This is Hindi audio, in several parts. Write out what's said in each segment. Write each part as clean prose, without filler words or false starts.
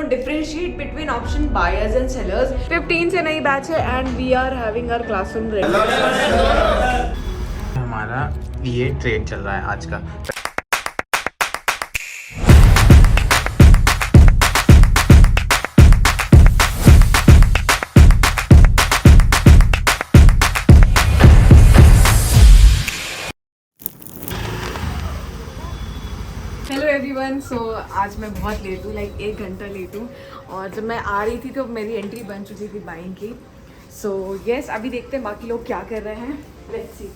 differentiate between option buyers and sellers. 15 से नई बैच है and we are having our classroom ready. हमारा ये ट्रेड चल रहा है आज का। हेलो एवरीवन, सो आज मैं बहुत लेट हूँ, लाइक 1 घंटा लेट हूँ। और जब मैं आ रही थी तो मेरी एंट्री बन चुकी थी बाइंग की। सो यस, अभी देखते हैं बाकी लोग क्या कर रहे हैं। Let's see.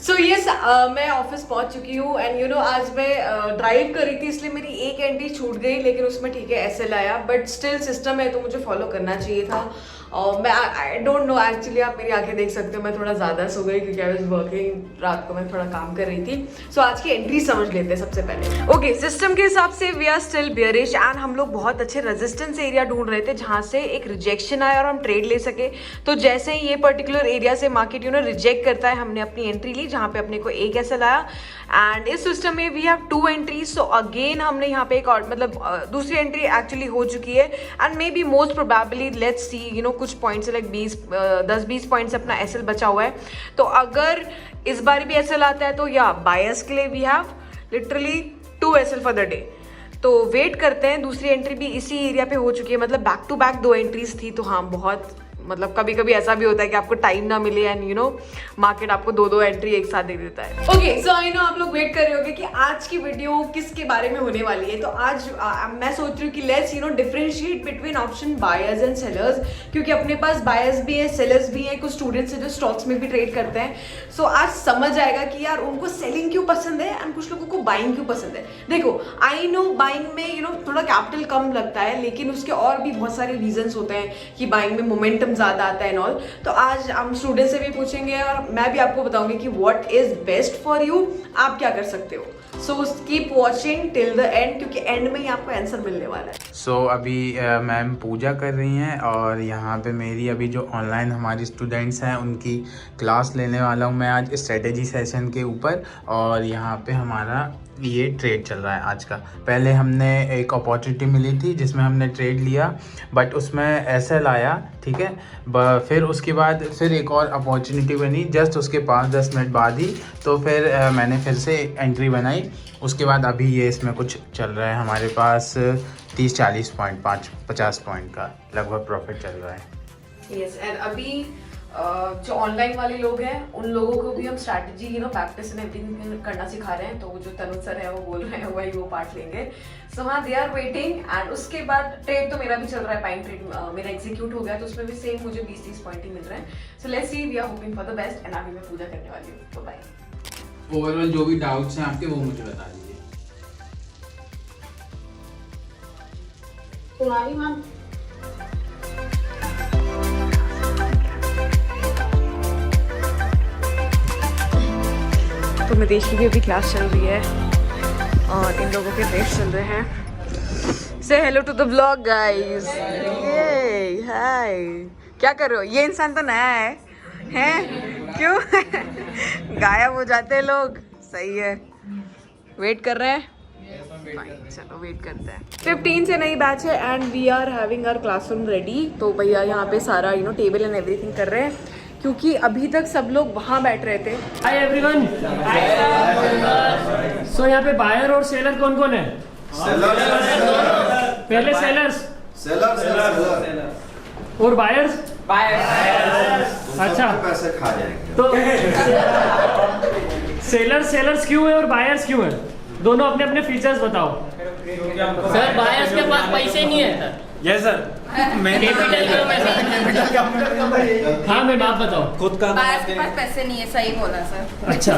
सो यस, मैं ऑफिस पहुंच चुकी हूँ एंड यू नो आज मैं ड्राइव कर रही थी, इसलिए मेरी एक एंट्री छूट गई, लेकिन उसमें ठीक है एसएल आया, बट स्टिल सिस्टम है तो मुझे फॉलो करना चाहिए था। और मैं आई डोंट नो, एक्चुअली आप मेरी आंखें देख सकते हो, मैं थोड़ा ज़्यादा सो गई क्योंकि आई वाज वर्किंग, रात को मैं थोड़ा काम कर रही थी। सो आज की एंट्री समझ लेते हैं सबसे पहले। ओके, सिस्टम के हिसाब से we are still bearish and हम लोग बहुत अच्छे रेजिस्टेंस एरिया ढूंढ रहे थे जहाँ से एक रिजेक्शन आए और हम ट्रेड ले सके। तो जैसे ही ये पर्टिकुलर एरिया से मार्केट रिजेक्ट करता है, हमने अपनी एंट्री ली जहाँ पे अपने को एक एसएल आया एंड इस सिस्टम में we have 2 entries. So again हमने यहाँ पे एक और मतलब दूसरी एंट्री एक्चुअली हो चुकी है and may be most probably let's see कुछ पॉइंट्स लाइक 10-20 पॉइंट्स अपना एसएल बचा हुआ है। तो अगर इस बार भी एसएल आता है तो या बायर्स के लिए we have literally 2 SL for the day. तो वेट करते हैं। दूसरी एंट्री भी इसी एरिया पे हो चुकी है, मतलब बैक टू बैक 2 एंट्रीज थी। तो हाँ, बहुत मतलब कभी कभी ऐसा भी होता है कि आपको टाइम ना मिले एंड मार्केट आपको 2-2 एंट्री एक साथ दे देता है। ओके, सो आई नो आप लोग वेट कर रहे होगे कि आज की वीडियो किसके बारे में होने वाली है। तो आज मैं सोच रही हूँ कि let's differentiate between option buyers and sellers, क्योंकि अपने पास बायर्स भी है, सेलर्स भी है, कुछ स्टूडेंट्स हैं जो स्टॉक्स में भी ट्रेड करते हैं। सो आज समझ आएगा कि यार उनको सेलिंग क्यों पसंद है एंड कुछ लोगों को बाइंग क्यों पसंद है। देखो, आई नो बाइंग में थोड़ा कैपिटल कम लगता है, लेकिन उसके और भी बहुत सारे रीजंस होते हैं कि बाइंग में मोमेंटम ज्यादा आता है। तो आज हम स्टूडेंट से भी पूछेंगे और मैं भी आपको बताऊंगी कि what is best for you, आप क्या कर सकते हो। So keep watching till the end, क्योंकि एंड में ही आपको आंसर मिलने वाला है। सो अभी मैम पूजा कर रही हैं और यहाँ पे मेरी अभी जो ऑनलाइन हमारी स्टूडेंट्स हैं उनकी क्लास लेने वाला हूँ मैं आज स्ट्रेटेजी सेशन के ऊपर। और यहाँ पे हमारा ये ट्रेड चल रहा है आज का। पहले हमने एक अपॉर्चुनिटी मिली थी जिसमें हमने ट्रेड लिया, बट उसमें एसएल आया, ठीक है। फिर उसके बाद फिर एक और अपॉर्चुनिटी बनी जस्ट उसके 5-10 मिनट बाद ही। तो फिर मैंने फिर से एंट्री बनाई। उसके बाद अभी ये इसमें कुछ चल रहा है हमारे पास 30-40 पॉइंट, 50 पॉइंट का लगभग प्रॉफिट चल रहा है। यस, एंड अभी जो ऑनलाइन वाले लोग हैं उन लोगों को भी हम स्ट्रैटेजी प्रैक्टिस एंड एवरीथिंग करना सिखा रहे हैं। तो जो तनुज सर है वो बोल रहे हैं वही वो पार्ट लेंगे। सो हाँ, दे आर वेटिंग। एंड उसके बाद ट्रेड तो मेरा भी चल रहा है, बाइंग ट्रेड मेरा एग्जीक्यूट हो गया, तो उसमें भी सेम मुझे 20-30 पॉइंट ही मिल रहे हैं। So let's see, we are hoping for the best. And अभी मैं पूजा करने वाली हूँ, तो बाय। ओवरऑल जो भी डाउट्स हैं आपके वो मुझे बता दीजिए। तुम्हारी मैम तो नितेश की भी अभी क्लास चल रही है और इन लोगों के टेस्ट चल रहे हैं। से hello to the vlog guys. ये हाय, क्या कर रहे हो? ये इंसान तो नया है, हैं? क्यों गायब हो जाते हैं लोग? सही है, वेट कर रहे हैं। चलो वेट करते हैं। 15 से नई बैच है and we are having our classroom ready. तो भैया यहाँ पे सारा टेबल एंड एवरीथिंग कर रहे हैं, क्योंकि अभी तक सब लोग वहाँ बैठ रहे थे। Hi everyone. सो यहाँ पे बायर और सेलर कौन कौन है? पहले सेलर्स और बायर्स। अच्छा, पैसे खा जाएंगे। तो सेलर्स क्यों है और बायर्स क्यों है? दोनों अपने अपने फीचर्स बताओ। सर बायर्स के पास पैसे नहीं है सर। Yes sir. हाँ मैम, आप बताओ। खुद का बायर्स के पास पैसे नहीं है, सही बोला सर। अच्छा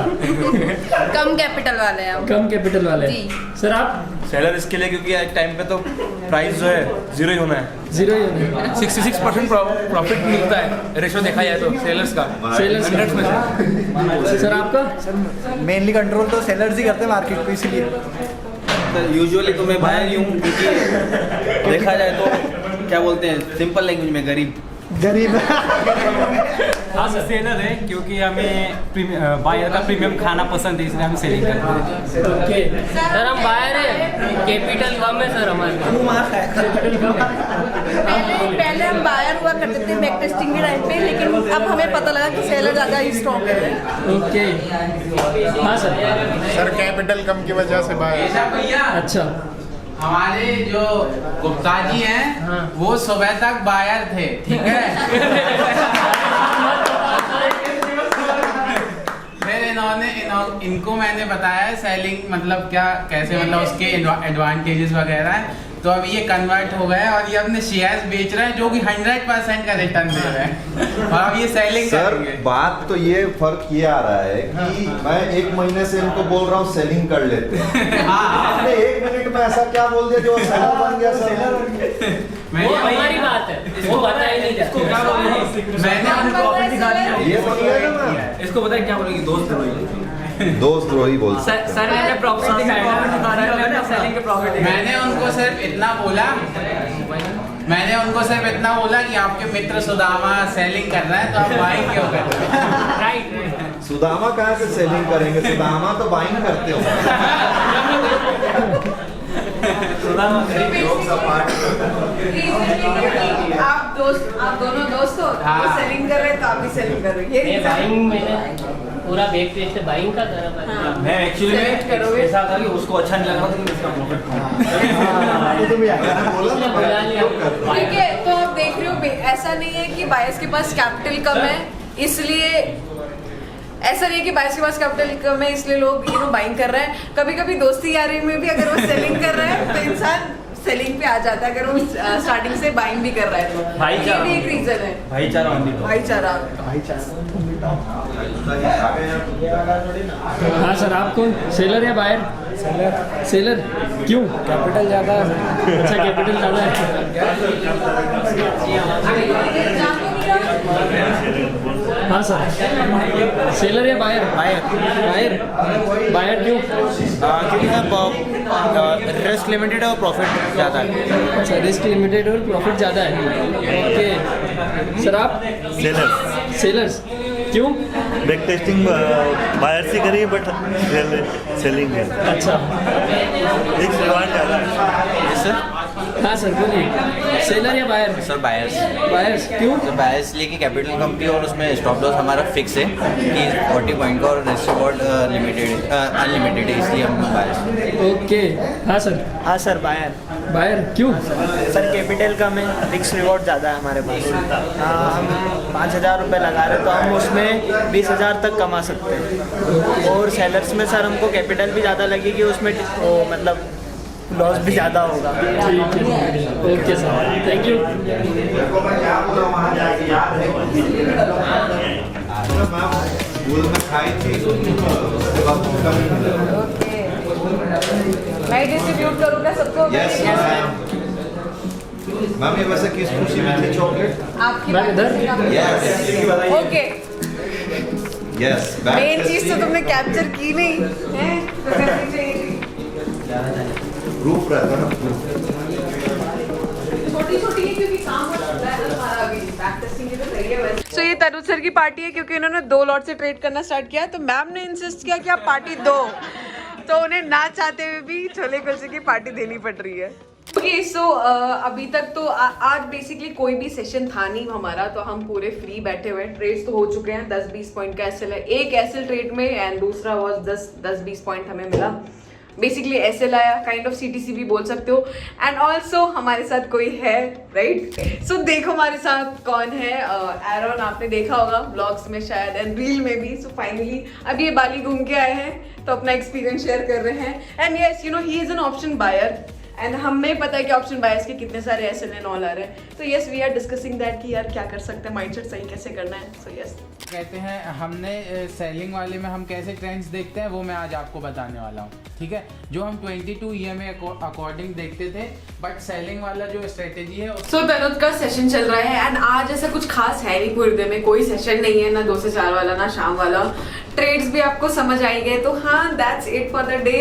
कम कैपिटल वाले हैं हम। कम कैपिटल वाले जी। सर आप? सेलर इसके लिए क्योंकि एक टाइम पे तो प्राइस जो है जीरो ही होना है, 0 ही होने। 66% प्रॉफिट मिलता है रेशो देखा जाए तो सेलर्स का, सेलर्स 100 में से। सर आपका? मेनली कंट्रोल तो सेलर्स ही करते हैं मार्केट को, इसलिए यूजुअली तो मैं बायर ही हूँ, क्योंकि देखा जाए तो क्या बोलते हैं सिंपल लैंग्वेज में गरीब गरीब हाँ सर। सेलर है क्योंकि हमें बायर का प्रीमियम खाना पसंद है, इसलिए हम सेलिंग करते हैं। ओके सर हम बाहर है, कैपिटल कम है सर हमारे पहले हम बायर हुआ करते थे बैक टेस्टिंग के टाइम पे, लेकिन अब हमें पता लगा कि सेलर ज़्यादा ही स्ट्रॉन्ग है। ओके हाँ सर। सर कैपिटल कम की वजह से बाहर। अच्छा हमारे जो गुप्ता जी हैं वो सुबह तक बायर थे, ठीक है। फिर इनको मैंने बताया सेलिंग मतलब क्या, कैसे मतलब उसके एडवांटेजेस वगैरह हैं, तो अब ये कन्वर्ट हो गए और ये अपने शेयर्स बेच रहे हैं जो कि 100% का रिटर्न दे रहे हैं और अब ये सेलिंग करेंगे। बात तो ये फर्क ये आ रहा है कि मैं 1 महीने से इनको बोल रहा हूँ सेलिंग कर लेते हैं। आपने 1 मिनट में ऐसा क्या बोल दिया जो सेलर बन गया सेलर? वो हमारी बात है, वो पता ही नहीं इसको क्या बोलेंगे? मैंने उनको ये बन गया ना मैं। इसको पता है क्या बोलेंगे? दोस्त द्रोही बोल सर मैंने प्रॉफिट दिखाया, सेलिंग के प्रॉफिट। मैंने उनको सिर्फ इतना बोला कि आपके मित्र सुदामा सेलिंग कर रहे हैं तो आप बाइंग क्यों कर रहे हैं? राइट। सुदामा कहाँ से सेलिंग करेंगे? सुदामा तो बाइंग करते हो। आप दोनों दोस्त हो, वो सेलिंग कर रहे हैं तो आप भी सेलिंग कर रहे हैं। बाइंग मैंने पूरा बैक टेस्ट बाइंग का करा था। मैं एक्चुअली ऐसा था कि उसको अच्छा नहीं लग रहा था कि मैं इसका प्रॉफिट खाऊं। ठीक है, तो आप देख रहे हो ऐसा नहीं है कि बायर्स के पास कैपिटल कम है इसलिए, ऐसा नहीं है कि बायर्स के पास कैपिटल कम है इसलिए लोग बाइंग कर रहे हैं। कभी कभी दोस्ती यारी में भी अगर वो सेलिंग कर रहे हैं तो इंसान सेलिंग पे आ जाता है, अगर वो स्टार्टिंग से बाइंग भी कर रहा है तो ये भी एक रीजन है। भाईचारा। हाँ सर, आप कौन, सेलर या बायर? सेलर क्यों? कैपिटल ज़्यादा है। अच्छा कैपिटल ज़्यादा है। हाँ सर, सेलर या बायर? बायर बायर क्यों? क्योंकि रिस्क लिमिटेड और प्रॉफिट ज़्यादा है। अच्छा रिस्क लिमिटेड और प्रॉफिट ज़्यादा है। ओके सर, आप? सेलर्स क्यों? बैक टेस्टिंग बायर से करिए बट सेलिंग है। अच्छा एक रिवार्ड ज़्यादा है सर। हाँ सर बोलिए, सेलर या बायर? Sir buyers. बायर्स क्यों? तो बायर्स इसलिए कि कैपिटल कंपनी और उसमें स्टॉप लॉस हमारा फिक्स है कि 40 पॉइंट का और रिस्क रिवॉर्ड अनलिमिटेड है, इसलिए हम बायर्स। ओके हाँ सर। हाँ सर, बायर। बायर क्यों? सर कैपिटल कम है, फिक्स रिवॉर्ड ज़्यादा है हमारे पास। हम 5,000 रुपये लगा रहे तो हम उसमें 20,000 तक कमा सकते हैं। और सेलर्स में सर हमको कैपिटल भी ज़्यादा लगेगी, उसमें मतलब लॉस भी ज़्यादा होगा। ठीक है, okay sir, thank you. School में खाई थी। मैं डिस्ट्रीब्यूट करूँगा सबको। यस मैम, ये वैसे किस खुशी में थी चॉकलेट? आपकी मैम इधर? Yes okay, yes. मेन चीज तो तुमने कैप्चर की नहीं है, तो करनी चाहिए थी। प्रूफ रहता ना। छोटी छोटी है क्योंकि काम हो रहा है हमारा अभी बैक टेस्टिंग की तो सही है वैसे। तो ये तनुज सर की पार्टी है क्योंकि इन्होंने 2 लॉट से ट्रेड करना स्टार्ट किया, तो मैम ने इंसिस्ट किया कि आप पार्टी दो, तो उन्हें ना चाहते हुए भी छोले कुलचे की पार्टी देनी पड़ रही है। ओके सो अभी तक तो आज बेसिकली कोई भी सेशन था नहीं हमारा, तो हम पूरे फ्री बैठे हुए हैं। ट्रेड्स तो हो चुके हैं, 10-20 पॉइंट का एसएल है, एक एसएल ट्रेड में एंड दूसरा वाज 10-20 पॉइंट हमें मिला। बेसिकली एसएल आया, काइंड ऑफ सीटीसी भी बोल सकते हो। एंड ऑल्सो हमारे साथ कोई है, राइट? सो देखो हमारे साथ कौन है। एरॉन आपने देखा होगा ब्लॉग्स में शायद एंड रील में भी। सो फाइनली अभी ये बाली घूम के आए हैं तो अपना एक्सपीरियंस शेयर कर रहे हैं। And yes, you know he is an option buyer and हमें पता है कि ऑप्शन बायर्स के कितने सारे एसएल एंड ऑल आ रहे हैं। तो yes, we are discussing that कि यार क्या कर सकते हैं, माइंडसेट सही कैसे करना है। सो यस, कहते हैं हमने सेलिंग वाले में हम कैसे ट्रेंड्स देखते हैं वो मैं आज आपको बताने वाला हूँ, ठीक है? जो हम 22 EMA अकॉर्डिंग देखते थे, बट सेलिंग वाला जो स्ट्रेटेजी है। सो तनुज का सेशन चल रहा है एंड आज ऐसा कुछ खास है नहीं, पूरे दिन में कोई सेशन नहीं है, ना 2 से 4 वाला ना शाम वाला। ट्रेड्स भी आपको समझ आएंगे, तो हाँ that's it for the day.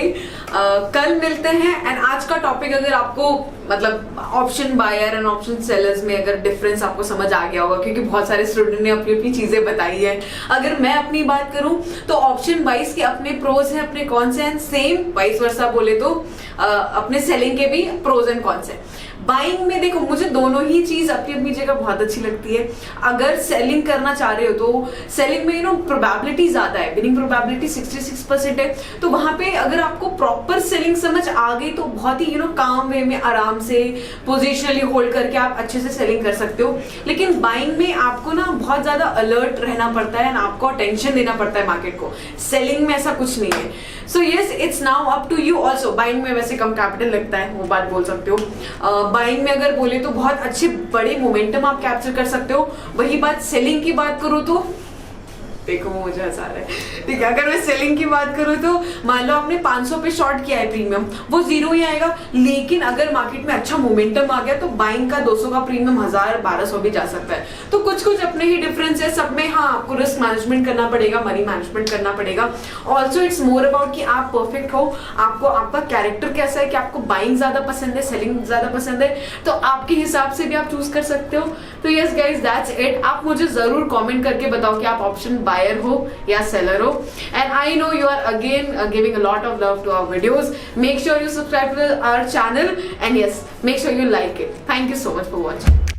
कल मिलते हैं। एंड आज का टॉपिक अगर आपको मतलब option buyer and option sellers में अगर डिफरेंस आपको समझ आ गया होगा, क्योंकि बहुत सारे स्टूडेंट ने अपनी अपनी चीजें बताई है। अगर मैं अपनी बात करूं तो ऑप्शन बाइज के अपने प्रोज हैं, अपने कॉन्स हैं, सेम वाइस वर्सा बोले तो अपने सेलिंग के भी प्रोज एंड कॉन्स हैं। बाइंग में देखो मुझे दोनों ही चीज अपनी अपनी जगह बहुत अच्छी लगती है। अगर सेलिंग करना चाह रहे हो तो सेलिंग में प्रोबेबिलिटी ज्यादा है, विनिंग प्रोबेबिलिटी 66% है। तो वहां पे अगर आपको प्रॉपर सेलिंग समझ आ गई तो बहुत ही काम वे में आराम से पोजिशनली होल्ड करके आप अच्छे से सेलिंग कर सकते हो। लेकिन बाइंग में आपको ना बहुत ज्यादा अलर्ट रहना पड़ता है, आपको अटेंशन देना पड़ता है मार्केट को। सेलिंग में ऐसा कुछ नहीं है। So yes, it's now up to you also. Buying में वैसे कम कैपिटल लगता है, वो बात बोल सकते हो। बाइंग में अगर बोले तो बहुत अच्छे बड़े मोमेंटम आप कैप्चर कर सकते हो। वही बात सेलिंग की बात करूँ तो देखो मुझे हंसा रहा है, ठीक है। अगर मैं सेलिंग की बात करूँ तो मान लो आपने 500 पे शॉर्ट किया है प्रीमियम, वो 0 ही आएगा। लेकिन अगर मार्केट में अच्छा मोमेंटम आ गया तो बाइंग का 200 का प्रीमियम 1000-1200 भी जा सकता है। तो कुछ कुछ अपने ही डिफरेंस है सब में। हाँ, आपको रिस्क मैनेजमेंट करना पड़ेगा, मनी मैनेजमेंट करना पड़ेगा। ऑल्सो इट्स मोर अबाउट कि आप परफेक्ट हो, आपको आपका कैरेक्टर कैसा है, कि आपको बाइंग ज्यादा पसंद है, सेलिंग ज्यादा पसंद है, तो आपके हिसाब से भी आप चूज कर सकते हो। तो यस गाइज, दैट्स इट। आप मुझे जरूर कॉमेंट करके बताओ कि आप ऑप्शन बायर हो या सेलर हो। And I know you are again giving a lot of love to our videos. Make sure you subscribe to our channel and yes, make sure you like it. Thank you so much for watching.